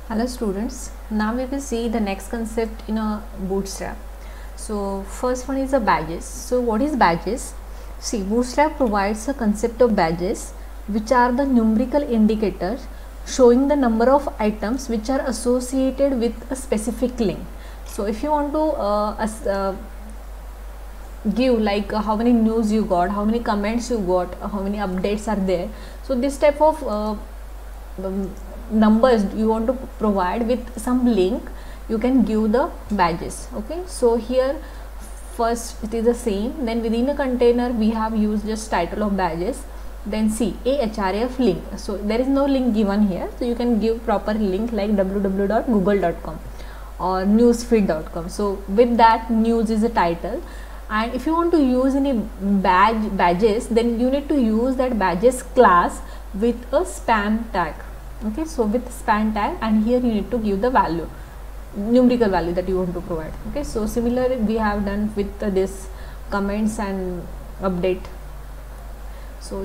Hello students, now we will see the next concept in a Bootstrap. So first one is the badges. So what is badges? See, Bootstrap provides a concept of badges which are the numerical indicators showing the number of items which are associated with a specific link. So if you want to give like how many news you got, how many comments you got, how many updates are there, so this type of numbers you want to provide with some link, you can give the badges. Okay, so here first it is the same, then within a container we have used just title of badges, then see a href link. So there is no link given here, so you can give proper link like www.google.com or newsfeed.com. so with that, news is a title, and if you want to use any badges, then you need to use that badges class with a span tag. Okay, so with span tag, and here you need to give the value, numerical value that you want to provide. Okay, so similarly we have done with this comments and update. So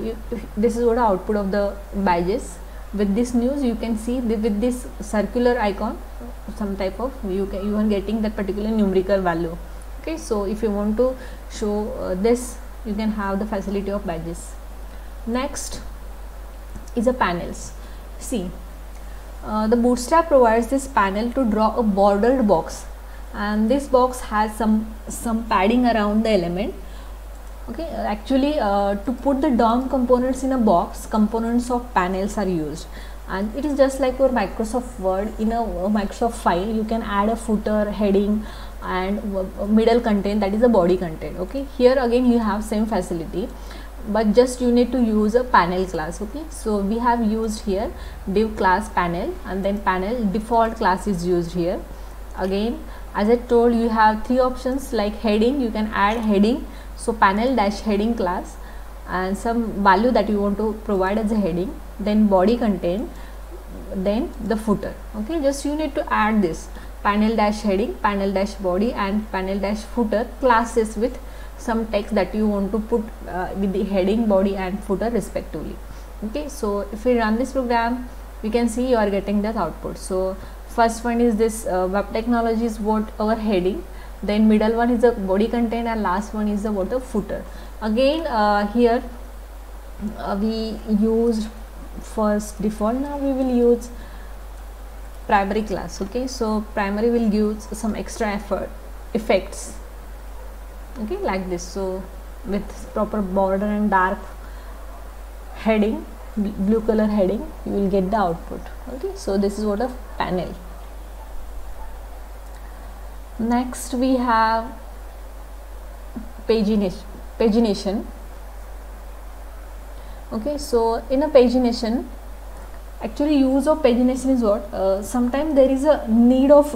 this is what the output of the badges. With this news, you can see with this circular icon, some type of you are getting that particular numerical value. Okay, so if you want to show this, you can have the facility of badges. Next is a panels. See, the Bootstrap provides this panel to draw a bordered box, and this box has some padding around the element. Okay, actually to put the DOM components in a box, components of panels are used, and it is just like your Microsoft Word. In a Microsoft file, you can add a footer, heading, and middle content, that is the body content. Okay, here again you have same facility, but just you need to use a panel class. Okay, so we have used here div class panel, and then panel default class is used here. Again, as I told, you have three options like heading, you can add heading, so panel dash heading class, and some value that you want to provide as a heading, then body content, then the footer. Okay, just you need to add this panel dash heading, panel dash body, and panel dash footer classes with some text that you want to put with the heading, body, and footer respectively. Okay, so if we run this program, we can see you are getting that output. So first one is this web technology is what our heading, then middle one is the body content, and last one is the what the footer. Again here we used first default, now we will use primary class. Okay, so primary will give some extra effects. Okay, like this, so with proper border and dark heading, blue color heading, you will get the output. Okay, so this is what a panel. Next we have pagination. Okay, so in a pagination, actually use of pagination is what, sometimes there is a need of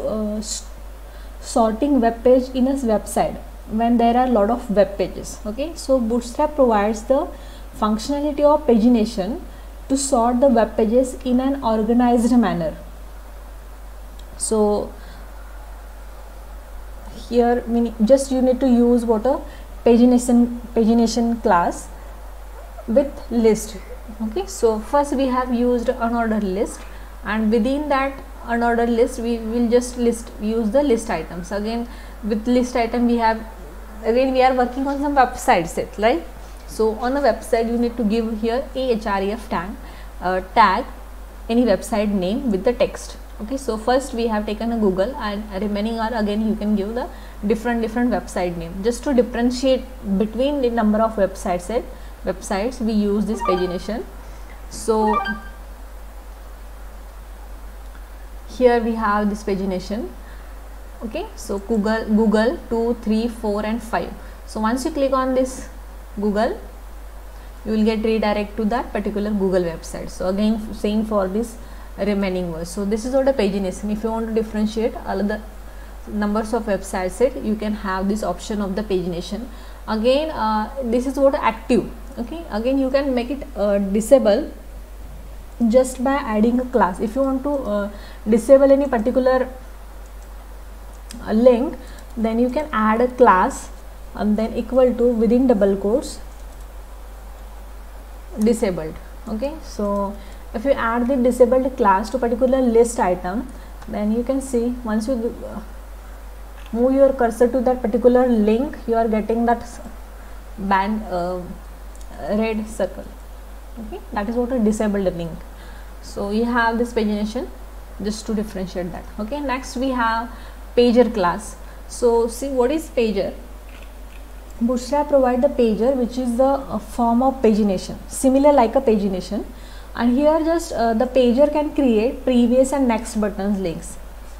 sorting web page in a website when there are a lot of web pages. Okay, so Bootstrap provides the functionality of pagination to sort the web pages in an organized manner. So here just you need to use what a pagination class with list. Okay, so first we have used unordered list, and within that unordered list we will just use the list items. Again with list item we are working on some website set, right? So on a website you need to give here a href tag any website name with the text. Okay, so first we have taken a Google, and remaining are again you can give the different website name. Just to differentiate between the number of websites we use this pagination. So here we have this pagination. Okay, so Google 2, 3, 4, and 5. So once you click on this Google, you will get redirect to that particular Google website. So again same for this remaining words. So this is what a pagination. If you want to differentiate all the numbers of websites, you can have this option of the pagination. Again this is what active. Okay, again you can make it disable just by adding a class. If you want to disable any particular link, then you can add a class and then equal to within double quotes disabled. Okay, so if you add the disabled class to particular list item, then you can see once you move your cursor to that particular link, you are getting that band red circle. Okay, that is what a disabled link. So you have this pagination just to differentiate that. Okay, next we have pager class. So see, what is pager? Bootstrap provide the pager, which is the form of pagination, similar like a pagination, and here just the pager can create previous and next buttons links.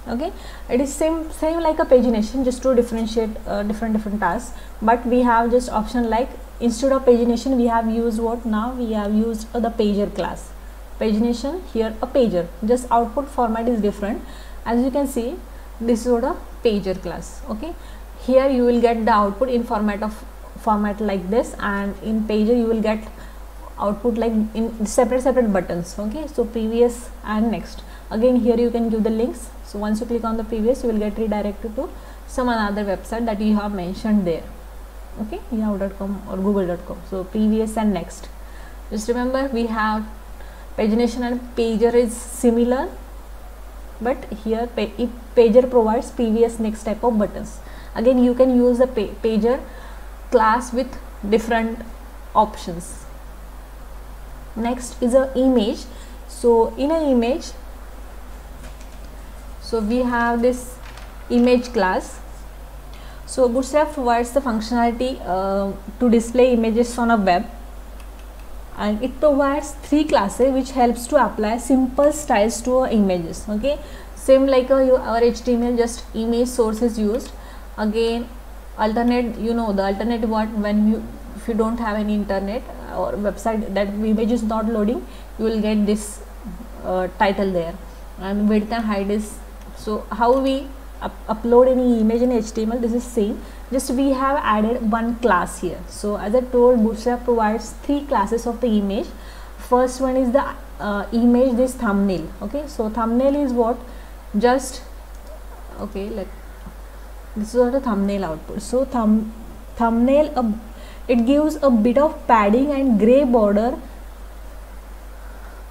Okay, it is same like a pagination, just to differentiate different tasks, but we have just option like instead of pagination we have used what, now we have used the pager class. Pagination, here a pager, just output format is different. As you can see, this is what a pager class. Okay, here you will get the output in format like this, and in pager you will get output like in separate buttons. Okay, so previous and next. Again here you can give the links. So once you click on the previous, you will get redirected to some another website that you have mentioned there. Okay, yahoo.com or google.com. So previous and next. Just remember, we have pagination and pager is similar, but here pager provides previous next type of buttons. Again you can use the pager class with different options. Next is a image. So in an image, so we have this image class. So Bootstrap provides the functionality to display images on a web, and it provides 3 classes which helps to apply simple styles to our images. Okay, same like our HTML, just image source is used. Again alternate, the alternate one, when if you don't have any internet or website that image is not loading, you will get this title there, and width and height is. So how we upload any image in HTML, this is same, just we have added one class here. So as I told, Bootstrap provides 3 classes of the image. First one is the image, this thumbnail. Okay, so thumbnail is what, just okay, like this is what a thumbnail output. So thumbnail, it gives a bit of padding and gray border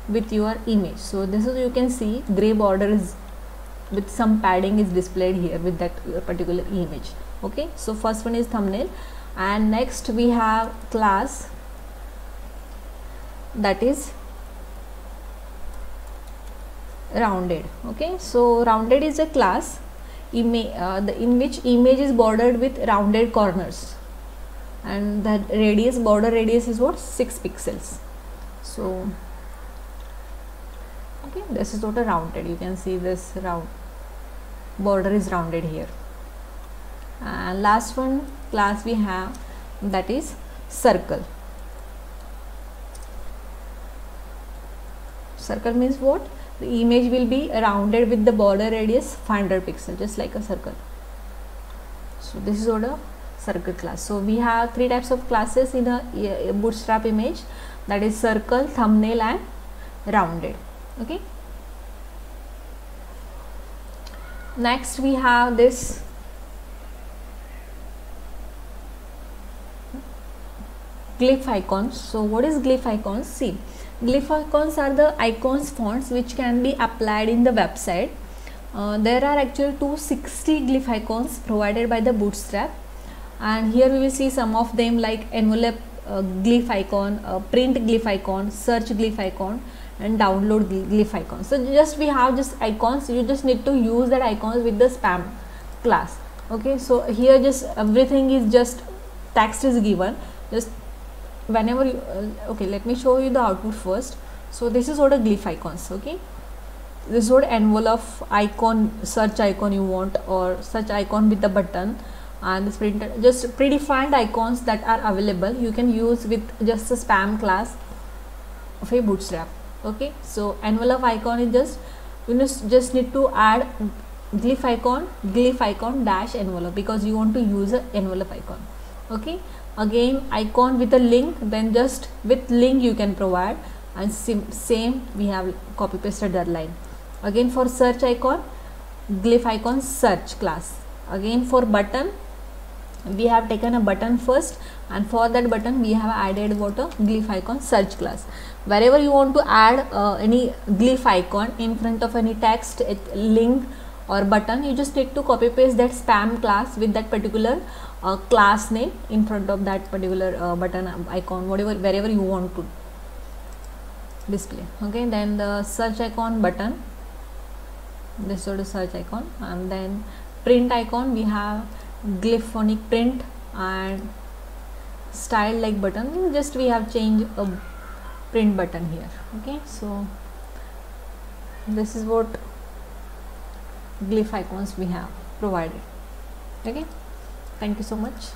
with your image. So this is, you can see gray border is with some padding is displayed here with that particular image. Okay, so first one is thumbnail, and next we have class that is rounded. Okay, so rounded is a class in which image is bordered with rounded corners, and that border radius is what, 6 pixels. So okay, this is what a rounded, you can see this round border is rounded here. And last one class we have, that is circle. Circle means what, the image will be rounded with the border radius 500 pixels, just like a circle. So this is what a circle class. So we have 3 types of classes in a Bootstrap image, that is circle, thumbnail and rounded. Okay, next we have this glyph icons. So what is glyph icons? See, glyph icons are the icons fonts which can be applied in the website. There are actually 260 glyph icons provided by the Bootstrap, and here we will see some of them like envelope glyph icon, print glyph icon, search glyph icon, and download glyph icons. So just we have just icons, you just need to use that icons with the spam class. Okay, so here just everything is just text is given, just whenever you okay, let me show you the output first. So this is what a glyph icons. Okay, this is what envelope icon, search icon you want, or search icon with the button, and this printed, just predefined icons that are available you can use with just a spam class of a Bootstrap. Okay, so envelope icon is just, you just need to add glyph icon dash envelope, because you want to use an envelope icon. Okay, again icon with a link, then just with link you can provide, and same we have copy pasted that line. Again for search icon, glyph icon search class. Again for button, we have taken a button first, and for that button we have added what a glyph icon search class. Wherever you want to add any glyph icon in front of any text, link or button, you just need to copy paste that spam class with that particular class name in front of that particular button icon, whatever, wherever you want to display. Okay, then the search icon button, this sort of search icon, and then print icon, we have glyphonic print and style like button, just we have changed a print button here. Okay, so this is what glyph icons we have provided. Okay, thank you so much.